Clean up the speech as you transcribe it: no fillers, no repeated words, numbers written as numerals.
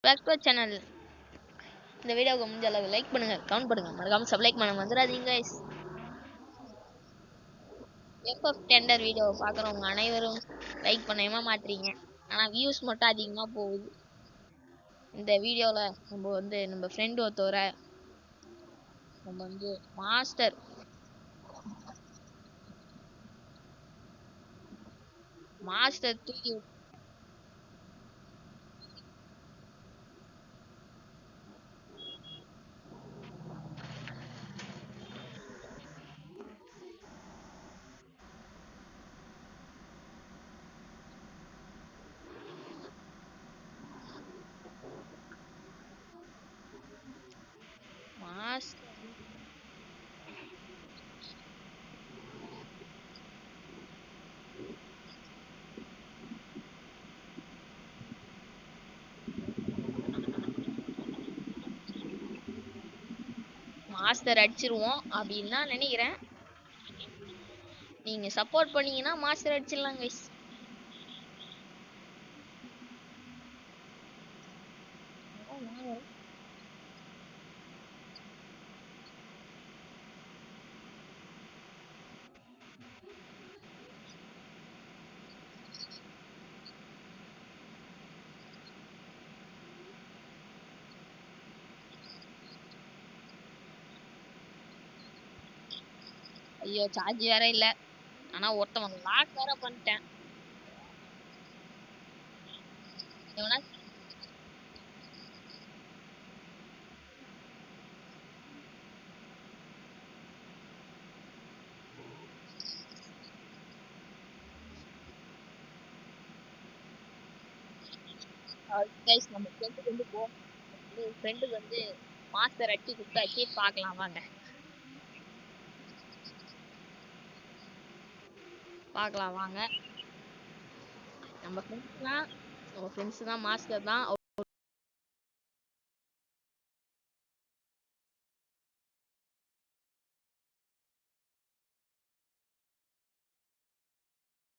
Back to channel. இந்த வீடியோவுக்கு முடிஞ்ச அளவு லைக் பண்ணுங்க, கமெண்ட் பண்ணுங்க, மறக்காம சப்ஸ்கிரைப் பண்ண வந்துடாதீங்க guys. எஃப்எஃப் டெண்டர் வீடியோ பார்க்குறவங்க அனைவரும் லைக் பண்ணவே மாட்டீங்க, ஆனால் வியூஸ் மட்டும் அதிகமாக போகுது. இந்த வீடியோவில் நம்ம ஃப்ரெண்டு ஒருத்தவரை நம்ம மாஸ்டர் தூக்கி மாஸ்டர் அடிச்சிருவோம் அப்படின்னு தான் நினைக்கிறேன். நீங்க சப்போர்ட் பண்ணீங்கன்னா மாஸ்டர் அடிச்சிடலாம் கைஸ். ஐயோ சார்ஜ் வேற இல்ல, ஆனா ஒருத்தவன் லாக் வேற பண்ணிட்டேன். நம்ம ஃப்ரெண்டுக்கு மாஸ்டர் அடிச்சு கொடுத்தாச்சு, பார்க்கலாம் வாங்க. பார்க்கலாம் வாங்க. நம்ம ஃப்ரெண்ட்ஸ் தான் மாஸ்டர் தான்.